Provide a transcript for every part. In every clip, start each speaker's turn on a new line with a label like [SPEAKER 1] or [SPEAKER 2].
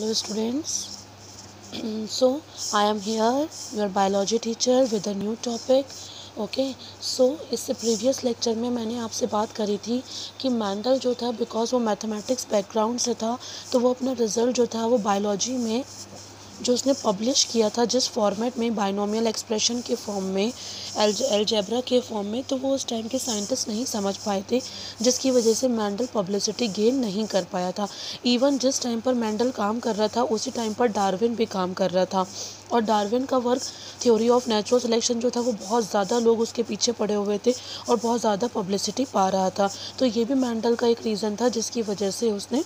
[SPEAKER 1] Hello students. So I am here, your biology teacher with a new topic. Okay so इससे previous lecture में मैंने आपसे बात करी थी कि मैंडल जो था बिकॉज वो मैथमेटिक्स बैकग्राउंड से था तो वो अपना रिज़ल्ट जो था वो बायोलॉजी में जो उसने पब्लिश किया था जिस फॉर्मेट में बाइनोमियल एक्सप्रेशन के फॉर्म में अलजेब्रा के फॉर्म में, तो वो उस टाइम के साइंटिस्ट नहीं समझ पाए थे, जिसकी वजह से मैंडल पब्लिसिटी गेन नहीं कर पाया था। इवन जिस टाइम पर मैंडल काम कर रहा था उसी टाइम पर डार्विन भी काम कर रहा था, और डार्विन का work theory of natural selection जो था वो बहुत ज़्यादा लोग उसके पीछे पड़े हुए थे और बहुत ज़्यादा पब्लिसिटी पा रहा था। तो ये भी मैंडल का एक रीज़न था जिसकी वजह से उसने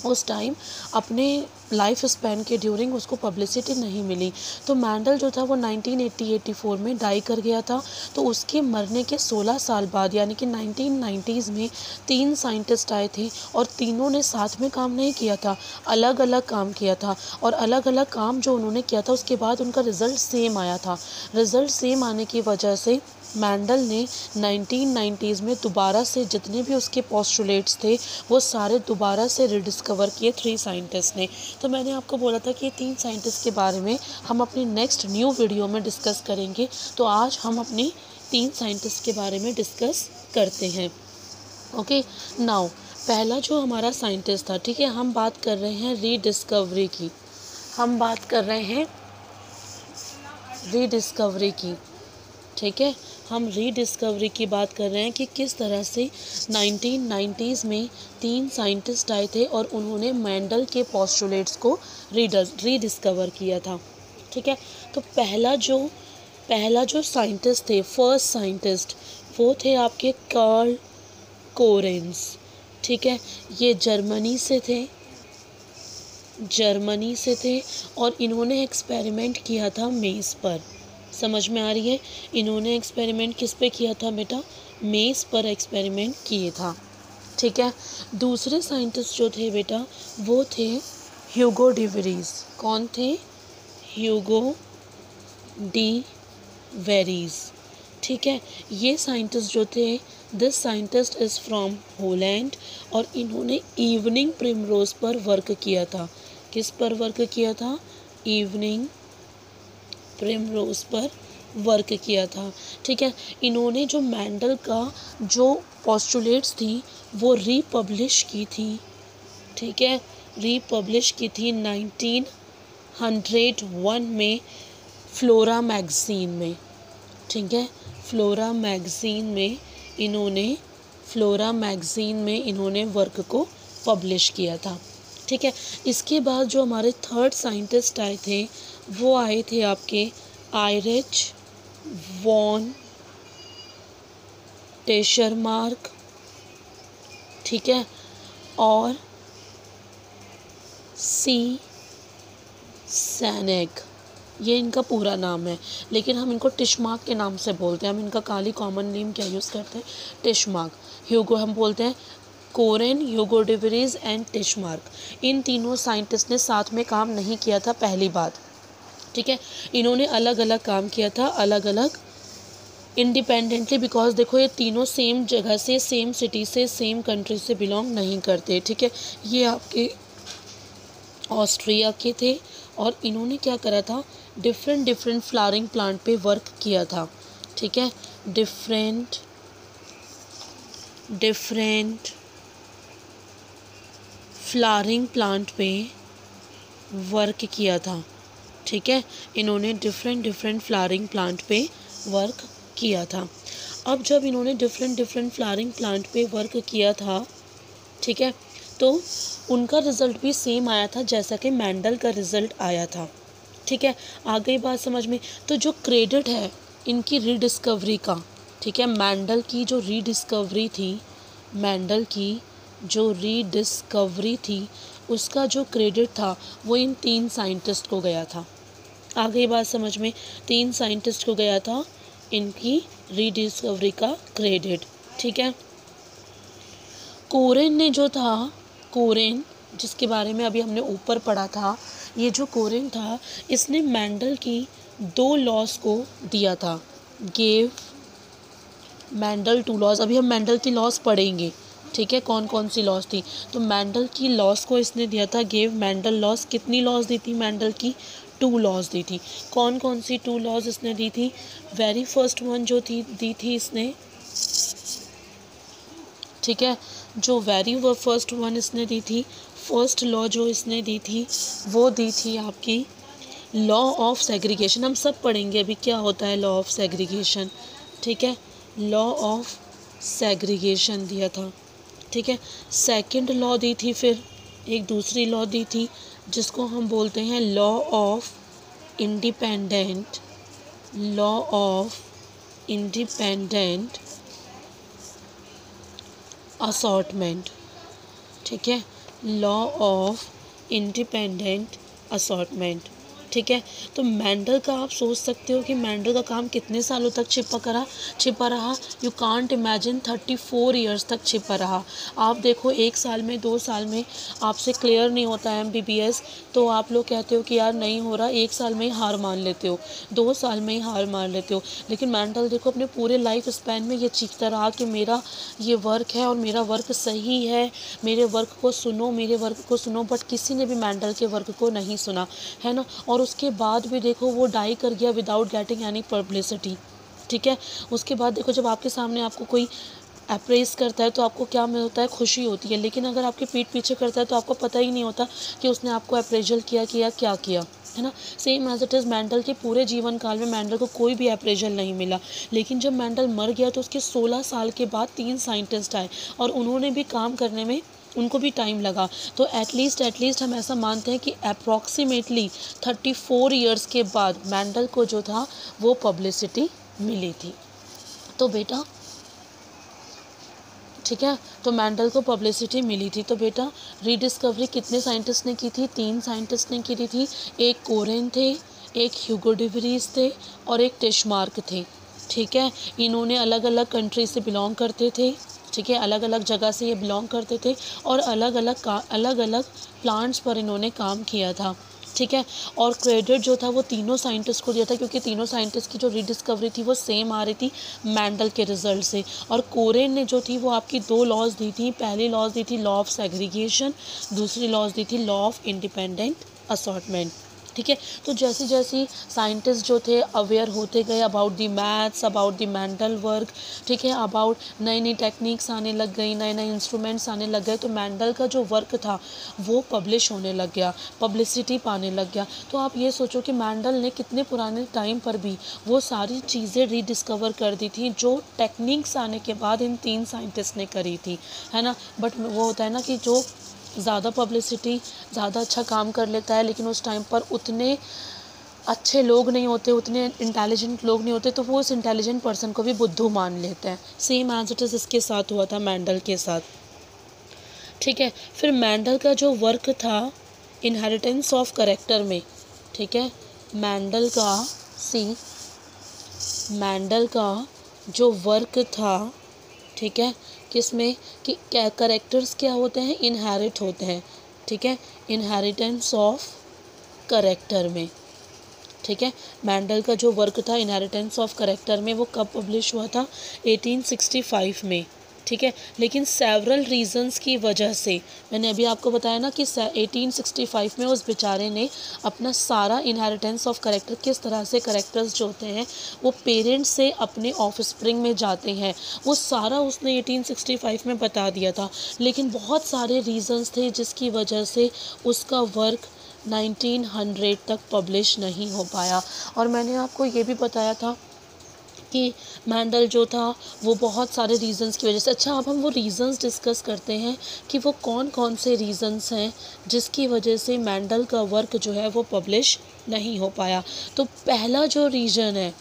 [SPEAKER 1] उस टाइम अपने लाइफ स्पैन के ड्यूरिंग उसको पब्लिसिटी नहीं मिली। तो मैंडल जो था वो 1984 में डाई कर गया था। तो उसके मरने के 16 साल बाद यानी कि 1990s में 3 साइंटिस्ट आए थे और तीनों ने साथ में काम नहीं किया था, अलग अलग काम किया था, और अलग अलग काम जो उन्होंने किया था उसके बाद उनका रिज़ल्ट सेम आया था। रिज़ल्ट सेम आने की वजह से मैंडल ने 1990s में दोबारा से जितने भी उसके पोस्टुलेट्स थे वो सारे दोबारा से रिडिस्कवर किए 3 साइंटिस्ट ने। तो मैंने आपको बोला था कि ये 3 साइंटिस्ट के बारे में हम अपनी नेक्स्ट न्यू वीडियो में डिस्कस करेंगे। तो आज हम अपनी 3 साइंटिस्ट के बारे में डिस्कस करते हैं। ओके नाउ पहला जो हमारा साइंटिस्ट था, ठीक है, हम बात कर रहे हैं रीडिस्कवरी की, हम बात कर रहे हैं रीडिस्कवरी की, ठीक है, हम रीडिस्कवरी की बात कर रहे हैं कि किस तरह से 1990s में 3 साइंटिस्ट आए थे और उन्होंने मैंडल के पोस्टुलेट्स को रीडिस्कवर किया था। ठीक है, तो पहला जो साइंटिस्ट थे, फर्स्ट साइंटिस्ट, वो थे आपके कार्ल कोरेंस। ठीक है, ये जर्मनी से थे और इन्होंने एक्सपेरिमेंट किया था मेज़ पर। समझ में आ रही है? इन्होंने एक्सपेरिमेंट किस पे किया था बेटा? मेज़ पर एक्सपेरिमेंट किए था। ठीक है, दूसरे साइंटिस्ट जो थे बेटा वो थे ह्यूगो डी वेरीज। कौन थे? Hugo de varies. ठीक है, ये साइंटिस्ट जो थे, this scientist is from Holland और इन्होंने इवनिंग प्रिमरोज पर वर्क किया था। किस पर वर्क किया था? इवनिंग प्रिमरोज पर वर्क किया था। ठीक है, इन्होंने जो मैंडल का जो पोस्टुलेट्स थी वो रीपब्लिश की थी। ठीक है, रीपब्लिश की थी 1901 में फ्लोरा मैगज़ीन में। ठीक है, फ्लोरा मैगज़ीन में इन्होंने वर्क को पब्लिश किया था। ठीक है, इसके बाद जो हमारे थर्ड साइंटिस्ट आए थे वो आए थे आपके आयरिच वॉन टेशरमार्क। ठीक है, और सी सैनेक, ये इनका पूरा नाम है, लेकिन हम इनको टिशमार्क के नाम से बोलते हैं। हम इनका काली कॉमन नेम क्या यूज़ करते हैं? टिशमार्क। ह्यूगो हम बोलते हैं कोरेन, ह्यूगो डी वेरीज एंड टिशमार्क। इन तीनों साइंटिस्ट ने साथ में काम नहीं किया था पहली बात। ठीक है, इन्होंने अलग अलग काम किया था, अलग अलग इंडिपेंडेंटली, बिकॉज देखो ये तीनों सेम जगह से, सेम सिटी से, सेम कंट्री से बिलोंग नहीं करते। ठीक है, ये आपके ऑस्ट्रिया के थे और इन्होंने क्या करा था? डिफरेंट फ्लावरिंग प्लांट पे वर्क किया था। ठीक है, डिफरेंट फ्लावरिंग प्लांट पे वर्क किया था। ठीक है, इन्होंने डिफरेंट फ्लावरिंग प्लांट पे वर्क किया था। अब जब इन्होंने डिफरेंट फ्लावरिंग प्लांट पे वर्क किया था, ठीक है, तो उनका रिज़ल्ट भी सेम आया था जैसा कि मैंडल का रिज़ल्ट आया था। ठीक है, आ गई बात समझ में? तो जो क्रेडिट है इनकी रीडिस्कवरी का, ठीक है, मैंडल की जो रीडिस्कवरी थी उसका जो क्रेडिट था वो इन 3 साइंटिस्ट को गया था। आ गई बात समझ में? 3 साइंटिस्ट को गया था इनकी रीडिस्कवरी का क्रेडिट। ठीक है, कोरेन जिसके बारे में अभी हमने ऊपर पढ़ा था, ये जो कोरेन था इसने मैंडल की 2 लॉस को दिया था, गेव मैंडल 2 लॉस। अभी हम मैंडल की लॉस पढ़ेंगे। ठीक है, कौन कौन सी लॉज थी। तो मेंडल की लॉज को इसने दिया था, गेव मेंडल लॉज। कितनी लॉज दी थी मेंडल की? 2 लॉज दी थी। कौन कौन सी 2 लॉज इसने दी थी? वेरी फर्स्ट वन जो थी दी थी इसने, ठीक है, जो वेरी फर्स्ट वन इसने दी थी, फर्स्ट लॉ जो इसने दी थी वो दी थी आपकी लॉ ऑफ सेग्रीगेशन। हम सब पढ़ेंगे अभी क्या होता है लॉ ऑफ सेग्रीगेशन, ठीक है। लॉ ऑफ सेग्रीगेशन दिया था, ठीक है। सेकंड लॉ दी थी, फिर एक दूसरी लॉ दी थी जिसको हम बोलते हैं law of independent, law of independent assortment, ठीक है, लॉ ऑफ इंडिपेंडेंट असॉर्टमेंट, ठीक है। तो मेंडल का आप सोच सकते हो कि मेंडल का काम कितने सालों तक छिपा रहा। यू कांट इमेजिन, 34 ईयर्स तक छिपा रहा। आप देखो 1 साल में 2 साल में आपसे क्लियर नहीं होता है MBBS, तो आप लोग कहते हो कि यार नहीं हो रहा, 1 साल में ही हार मान लेते हो, 2 साल में ही हार मान लेते हो। लेकिन मेंडल देखो अपने पूरे लाइफ स्पैन में ये चीखता रहा कि मेरा ये वर्क है और मेरा वर्क सही है, मेरे वर्क को सुनो, मेरे वर्क को सुनो। बट किसी ने भी मेंडल के वर्क को नहीं सुना, है ना। और उसके बाद भी देखो वो डाई कर गया विदाउट गेटिंग एनी पब्लिसिटी, ठीक है। उसके बाद देखो जब आपके सामने आपको कोई अप्रेज करता है तो आपको क्या मिलता है? खुशी होती है। लेकिन अगर आपके पीठ पीछे करता है तो आपको पता ही नहीं होता कि उसने आपको अप्रेजल किया क्या किया, है ना। Same as it is Mendel के पूरे जीवन काल में मेंडल को कोई भी अप्रेजल नहीं मिला। लेकिन जब मेंडल मर गया तो उसके 16 साल के बाद 3 साइंटिस्ट आए और उन्होंने भी काम करने में उनको भी टाइम लगा। तो एटलीस्ट हम ऐसा मानते हैं कि अप्रॉक्सीमेटली 34 ईयर्स के बाद मेंडल को जो था वो पब्लिसिटी मिली थी। तो बेटा, ठीक है, तो मेंडल को पब्लिसिटी मिली थी। तो बेटा रीडिस्कवरी कितने साइंटिस्ट ने की थी? 3 साइंटिस्ट ने की थी। एक कोरेन थे, एक ह्यूगो डे व्रीज थे और एक टिशमार्क थे, ठीक है। इन्होंने अलग अलग कंट्री से बिलोंग करते थे, ठीक है, अलग अलग जगह से ये बिलोंग करते थे और अलग अलग प्लांट्स पर इन्होंने काम किया था, ठीक है। और क्रेडिट जो था वो तीनों साइंटिस्ट को दिया था क्योंकि तीनों साइंटिस्ट की जो रीडिस्कवरी थी वो सेम आ रही थी मेंडल के रिजल्ट से। और कोरेन ने जो थी वो आपकी 2 लॉज दी थी। पहली लॉज दी थी लॉ ऑफ सेग्रीगेशन, दूसरी लॉज दी थी लॉ ऑफ इंडिपेंडेंट असॉर्टमेंट, ठीक है। तो जैसे जैसे साइंटिस्ट जो थे अवेयर होते गए about the maths, about the mental work, ठीक है, अबाउट नई नई टेक्निक्स आने लग गई, नए नए इंस्ट्रूमेंट्स आने लग गए, तो मेंडल का जो वर्क था वो पब्लिश होने लग गया, पब्लिसिटी पाने लग गया। तो आप ये सोचो कि मेंडल ने कितने पुराने टाइम पर भी वो सारी चीज़ें रीडिस्कवर कर दी थी जो टेक्निक्स आने के बाद इन 3 साइंटिस्ट ने करी थी, है ना। बट वो होता है ना कि जो ज़्यादा पब्लिसिटी ज़्यादा अच्छा काम कर लेता है लेकिन उस टाइम पर उतने अच्छे लोग नहीं होते, उतने इंटेलिजेंट लोग नहीं होते, तो वो उस इंटेलिजेंट पर्सन को भी बुद्धू मान लेते हैं। सेम एज इट इज़ इसके साथ हुआ था मेंडल के साथ, ठीक है। फिर मेंडल का जो वर्क था इनहेरिटेंस ऑफ कैरेक्टर में, ठीक है, मेंडल का जो वर्क था, ठीक है, किसमें कि कैरेक्टर्स क्या होते हैं? इनहेरिट होते हैं, ठीक है, इनहेरिटेंस ऑफ कैरेक्टर में, ठीक है। मेंडल का जो वर्क था इनहेरिटेंस ऑफ कैरेक्टर में वो कब पब्लिश हुआ था? 1865 में, ठीक है। लेकिन सेवरल रीजंस की वजह से, मैंने अभी आपको बताया ना कि 1865 में उस बेचारे ने अपना सारा इनहेरिटेंस ऑफ कैरेक्टर, किस तरह से कैरेक्टर्स जो होते हैं वो पेरेंट्स से अपने ऑफस्प्रिंग में जाते हैं, वो सारा उसने 1865 में बता दिया था। लेकिन बहुत सारे रीजंस थे जिसकी वजह से उसका वर्क 1900 तक पब्लिश नहीं हो पाया। और मैंने आपको ये भी बताया था कि मेंडल जो था वो बहुत सारे रीज़न्स की वजह से, अच्छा अब हम वो रीज़न्स डिस्कस करते हैं कि वो कौन कौन से रीज़न्स हैं जिसकी वजह से मेंडल का वर्क जो है वो पब्लिश नहीं हो पाया। तो पहला जो रीज़न है,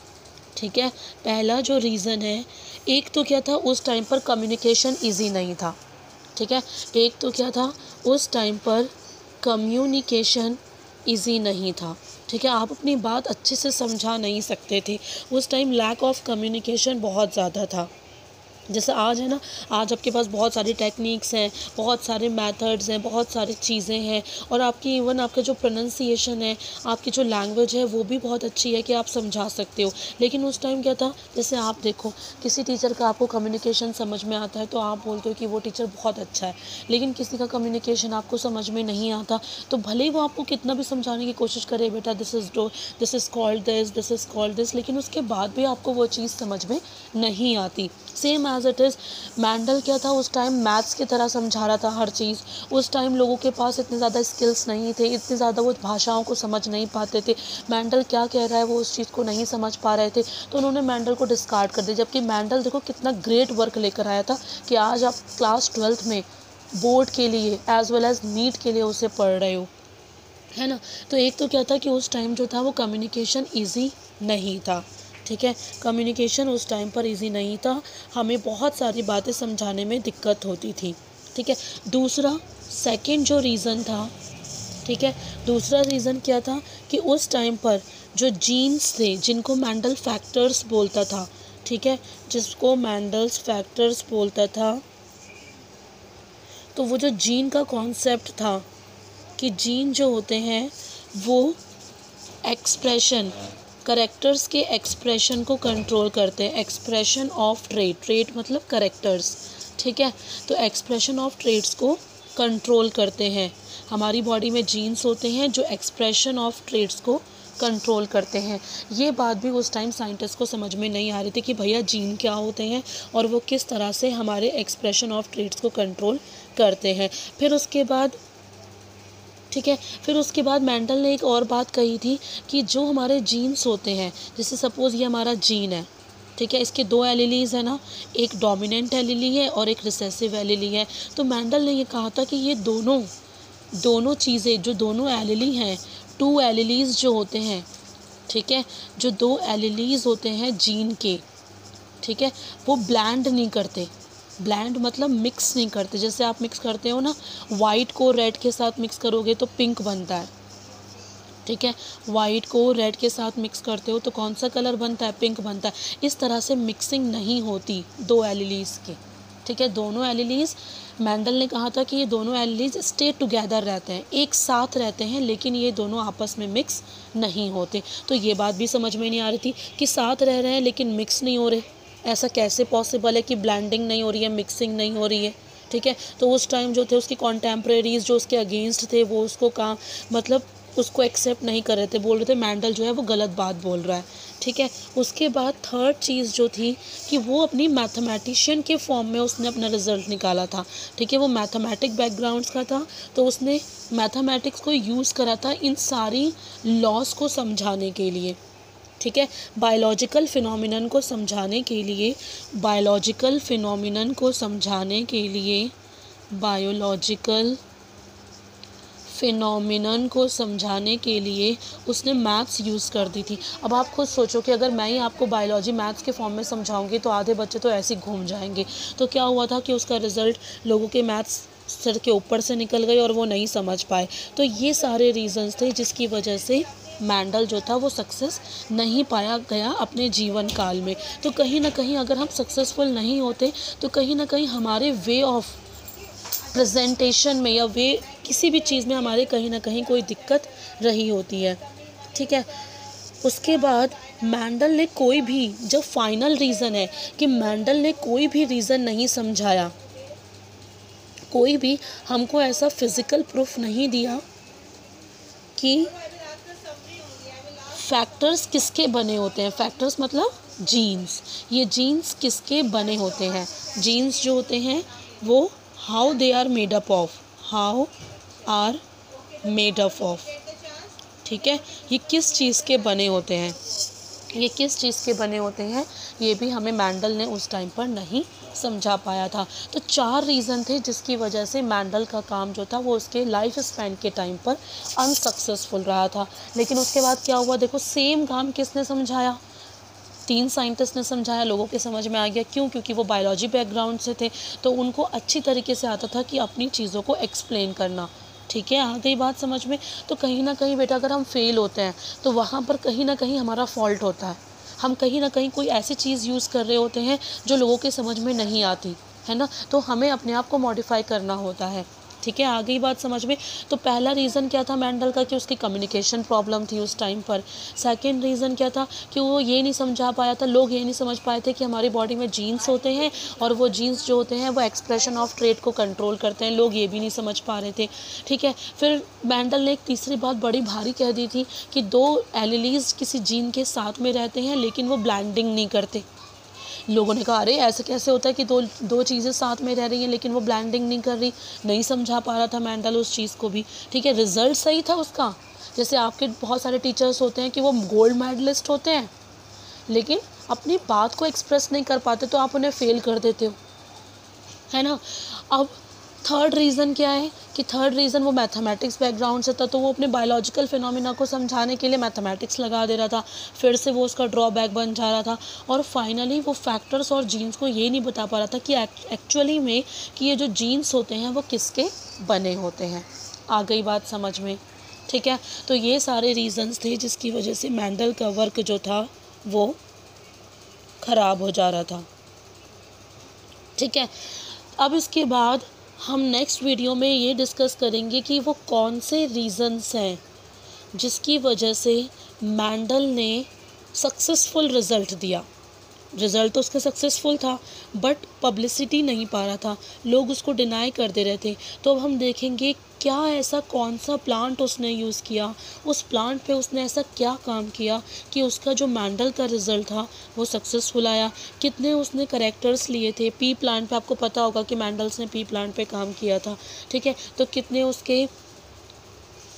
[SPEAKER 1] ठीक है, पहला जो रीज़न है, एक तो क्या था, उस टाइम पर कम्युनिकेशन ईजी नहीं था, ठीक है। एक तो क्या था, उस टाइम पर कम्युनिकेशन ईजी नहीं था, ठीक है। आप अपनी बात अच्छे से समझा नहीं सकते थे, उस टाइम लैक ऑफ कम्युनिकेशन बहुत ज़्यादा था, जैसे आज है ना, आज आपके पास बहुत सारी टेक्निक्स हैं, बहुत सारे मेथड्स हैं, बहुत सारी चीज़ें हैं, और आपकी इवन आपका जो प्रोनंसिएशन है, आपकी जो लैंग्वेज है वो भी बहुत अच्छी है कि आप समझा सकते हो। लेकिन उस टाइम क्या था, जैसे आप देखो किसी टीचर का आपको कम्युनिकेशन समझ में आता है तो आप बोलते हो कि वो टीचर बहुत अच्छा है, लेकिन किसी का कम्युनिकेशन आपको समझ में नहीं आता तो भले ही वो आपको कितना भी समझाने की कोशिश करे, बेटा this is called this is called this, लेकिन उसके बाद भी आपको वो चीज़ समझ में नहीं आती। Same as it is Mendel क्या था, उस टाइम मैथ्स की तरह समझा रहा था हर चीज़। उस टाइम लोगों के पास इतने ज़्यादा स्किल्स नहीं थे, इतने ज़्यादा वो भाषाओं को समझ नहीं पाते थे, मैंडल क्या कह रहा है वो उस चीज़ को नहीं समझ पा रहे थे, तो उन्होंने मैंडल को डिस्कार्ड कर दिया। जबकि मैंडल देखो कितना ग्रेट वर्क लेकर आया था कि आज आप क्लास 12th में बोर्ड के लिए एज वेल एज नीट के लिए उसे पढ़ रहे हो, है ना। तो एक तो क्या था कि उस टाइम जो था वो कम्युनिकेशन ईजी नहीं था, ठीक है, कम्युनिकेशन उस टाइम पर इजी नहीं था, हमें बहुत सारी बातें समझाने में दिक्कत होती थी, ठीक है। दूसरा सेकंड जो रीज़न था, ठीक है, दूसरा रीज़न क्या था कि उस टाइम पर जो जीन्स थे जिनको मैंडल फैक्टर्स बोलता था, ठीक है, जिसको मैंडल्स फैक्टर्स बोलता था, तो वो जो जीन का कॉन्सेप्ट था कि जीन जो होते हैं वो एक्सप्रेशन, करेक्टर्स के एक्सप्रेशन को कंट्रोल करते हैं, एक्सप्रेशन ऑफ ट्रेट मतलब करेक्टर्स, ठीक है, तो एक्सप्रेशन ऑफ ट्रेट्स को कंट्रोल करते हैं। हमारी बॉडी में जीन्स होते हैं जो एक्सप्रेशन ऑफ ट्रेट्स को कंट्रोल करते हैं। ये बात भी उस टाइम साइंटिस्ट को समझ में नहीं आ रही थी कि भैया जीन क्या होते हैं और वो किस तरह से हमारे एक्सप्रेशन ऑफ ट्रेट्स को कंट्रोल करते हैं। फिर उसके बाद, ठीक है, फिर उसके बाद मैंडल ने एक और बात कही थी कि जो हमारे जीन्स होते हैं, जैसे सपोज़ ये हमारा जीन है, ठीक है, इसके दो एलीलीज है ना, एक डोमिनेंट एलीली है और एक रिसेसिव एलीली है। तो मैंडल ने ये कहा था कि ये दोनों चीज़ें, जो दोनों एलीली हैं, टू एलीलीज जो होते हैं, ठीक है, जो दो एलीलीज होते हैं जीन के, ठीक है, वो ब्लेंड नहीं करते। ब्लेंड मतलब मिक्स नहीं करते। जैसे आप मिक्स करते हो ना, वाइट को रेड के साथ मिक्स करोगे तो पिंक बनता है, ठीक है, वाइट को रेड के साथ मिक्स करते हो तो कौन सा कलर बनता है, पिंक बनता है। इस तरह से मिक्सिंग नहीं होती दो एलीलीज की, ठीक है, दोनों एलीलीज, मैंडल ने कहा था कि ये दोनों एलीलीज स्टे टुगेदर रहते हैं, एक साथ रहते हैं, लेकिन ये दोनों आपस में मिक्स नहीं होते। तो ये बात भी समझ में नहीं आ रही थी कि साथ रह रहे हैं लेकिन मिक्स नहीं हो रहे, ऐसा कैसे पॉसिबल है कि ब्लेंडिंग नहीं हो रही है, मिक्सिंग नहीं हो रही है, ठीक है। तो उस टाइम जो थे उसके कॉन्टेम्प्रेरीज जो उसके अगेंस्ट थे वो उसको काम मतलब उसको एक्सेप्ट नहीं कर रहे थे, बोल रहे थे मैंडल जो है वो गलत बात बोल रहा है, ठीक है। उसके बाद थर्ड चीज़ जो थी कि वो अपनी मैथमेटिशियन के फॉर्म में उसने अपना रिज़ल्ट निकाला था, ठीक है, वो मैथमेटिक बैकग्राउंड्स का था, तो उसने मैथमेटिक्स को यूज़ करा था इन सारी लॉस को समझाने के लिए, ठीक है, बायोलॉजिकल फिनोमिनन को समझाने के लिए, बायोलॉजिकल फिनोमिनन को समझाने के लिए, बायोलॉजिकल फिनोमिनन को समझाने के लिए उसने मैथ्स यूज़ कर दी थी। अब आप खुद सोचो कि अगर मैं ही आपको बायोलॉजी मैथ्स के फॉर्म में समझाऊंगी तो आधे बच्चे तो ऐसे ही घूम जाएंगे। तो क्या हुआ था कि उसका रिज़ल्ट लोगों के मैथ्स सर के ऊपर से निकल गए और वो नहीं समझ पाए। तो ये सारे रीज़न्स थे जिसकी वजह से मैंडल जो था वो सक्सेस नहीं पाया गया अपने जीवन काल में। तो कहीं ना कहीं अगर हम सक्सेसफुल नहीं होते तो कहीं ना कहीं हमारे वे ऑफ प्रेजेंटेशन में या वे किसी भी चीज़ में हमारे कहीं ना कहीं कोई दिक्कत रही होती है, ठीक है। उसके बाद मैंडल ने कोई भी, जब फाइनल रीज़न है कि मैंडल ने कोई भी रीज़न नहीं समझाया, कोई भी हमको ऐसा फिज़िकल प्रूफ नहीं दिया कि फैक्टर्स किसके बने होते हैं। फैक्टर्स मतलब जीन्स, ये जीन्स किसके बने होते हैं। जीन्स जो होते हैं वो how they are made up of, how are made up of, ठीक है, ये किस चीज़ के बने होते हैं, ये किस चीज़ के बने होते हैं, ये भी हमें मैंडल ने उस टाइम पर नहीं समझा पाया था। तो 4 रीज़न थे जिसकी वजह से मैंडल का काम जो था वो उसके लाइफ स्पैन के टाइम पर अनसक्सेसफुल रहा था। लेकिन उसके बाद क्या हुआ, देखो सेम काम किसने समझाया, 3 साइंटिस्ट ने समझाया, लोगों के समझ में आ गया। क्यों? क्योंकि वो बायोलॉजी बैकग्राउंड से थे, तो उनको अच्छी तरीके से आता था कि अपनी चीज़ों को एक्सप्लेन करना, ठीक है, आ गई बात समझ में। तो कहीं ना कहीं बेटा अगर हम फेल होते हैं तो वहाँ पर कहीं ना कहीं हमारा फॉल्ट होता है। हम कहीं ना कहीं कोई ऐसी चीज़ यूज़ कर रहे होते हैं जो लोगों के समझ में नहीं आती है ना, तो हमें अपने आप को मॉडिफाई करना होता है। ठीक है, आ गई बात समझ में। तो पहला रीज़न क्या था मेंडल का, कि उसकी कम्युनिकेशन प्रॉब्लम थी उस टाइम पर। सेकंड रीज़न क्या था कि वो ये नहीं समझा पाया था, लोग ये नहीं समझ पाए थे कि हमारी बॉडी में जीन्स होते हैं और वो जीन्स जो होते हैं वो एक्सप्रेशन ऑफ ट्रेट को कंट्रोल करते हैं, लोग ये भी नहीं समझ पा रहे थे। ठीक है, फिर मेंडल ने एक तीसरी बात बड़ी भारी कह दी थी कि दो एलिलीज किसी जीन के साथ में रहते हैं लेकिन वो ब्लैंडिंग नहीं करते। लोगों ने कहा अरे ऐसे कैसे होता है कि दो दो चीज़ें साथ में रह रही हैं लेकिन वो ब्लैंडिंग नहीं कर रही, नहीं समझा पा रहा था मेंडल उस चीज़ को भी। ठीक है, रिजल्ट सही था उसका। जैसे आपके बहुत सारे टीचर्स होते हैं कि वो गोल्ड मेडलिस्ट होते हैं लेकिन अपनी बात को एक्सप्रेस नहीं कर पाते तो आप उन्हें फेल कर देते हो, है ना। अब थर्ड रीज़न क्या है कि थर्ड रीज़न वो मैथमेटिक्स बैकग्राउंड से था, तो वो अपने बायोलॉजिकल फिनोमिना को समझाने के लिए मैथमेटिक्स लगा दे रहा था, फिर से वो उसका ड्रॉबैक बन जा रहा था। और फाइनली वो फैक्टर्स और जीन्स को ये नहीं बता पा रहा था कि एक्चुअली में कि ये जो जीन्स होते हैं वो किसके बने होते हैं। आ गई बात समझ में। ठीक है, तो ये सारे रीज़न्स थे जिसकी वजह से मेंडल का वर्क जो था वो ख़राब हो जा रहा था। ठीक है, अब इसके बाद हम नेक्स्ट वीडियो में ये डिस्कस करेंगे कि वो कौन से रीज़न्स हैं जिसकी वजह से मेंडल ने सक्सेसफुल रिज़ल्ट दिया। रिज़ल्ट तो उसका सक्सेसफुल था बट पब्लिसिटी नहीं पा रहा था, लोग उसको डिनाई कर दे रहे थे। तो अब हम देखेंगे क्या ऐसा कौन सा प्लांट उसने यूज़ किया, उस प्लांट पे उसने ऐसा क्या काम किया कि उसका जो मेंडल का रिज़ल्ट था वो सक्सेसफुल आया। कितने उसने करेक्टर्स लिए थे पी प्लांट पे, आपको पता होगा कि मेंडल्स ने पी प्लांट पे काम किया था। ठीक है, तो कितने उसके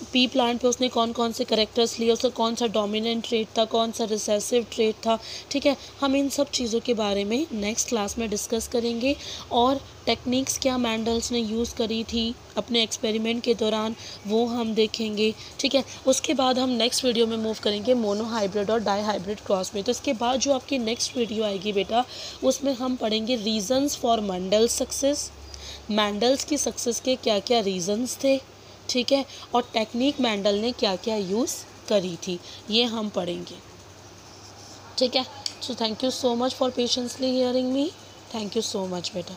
[SPEAKER 1] पी प्लांट पे उसने कौन कौन से करेक्टर्स लिए, उसका कौन सा डोमिनेंट ट्रेट था, कौन सा रिसेसिव ट्रेट था। ठीक है, हम इन सब चीज़ों के बारे में नेक्स्ट क्लास में डिस्कस करेंगे और टेक्निक्स क्या मेंडल्स ने यूज़ करी थी अपने एक्सपेरिमेंट के दौरान वो हम देखेंगे। ठीक है, उसके बाद हम नेक्स्ट वीडियो में मूव करेंगे मोनोहाइब्रिड और डाईहाइब्रिड क्रॉस में। तो इसके बाद जो आपकी नेक्स्ट वीडियो आएगी बेटा उसमें हम पढ़ेंगे reasons for Mendel success, Mendel's की सक्सेस के क्या क्या रीजंस थे। ठीक है, और टेक्निक मेंडल ने क्या क्या यूज़ करी थी ये हम पढ़ेंगे। ठीक है, so thank you so much for patiently hearing me. Thank you so much बेटा।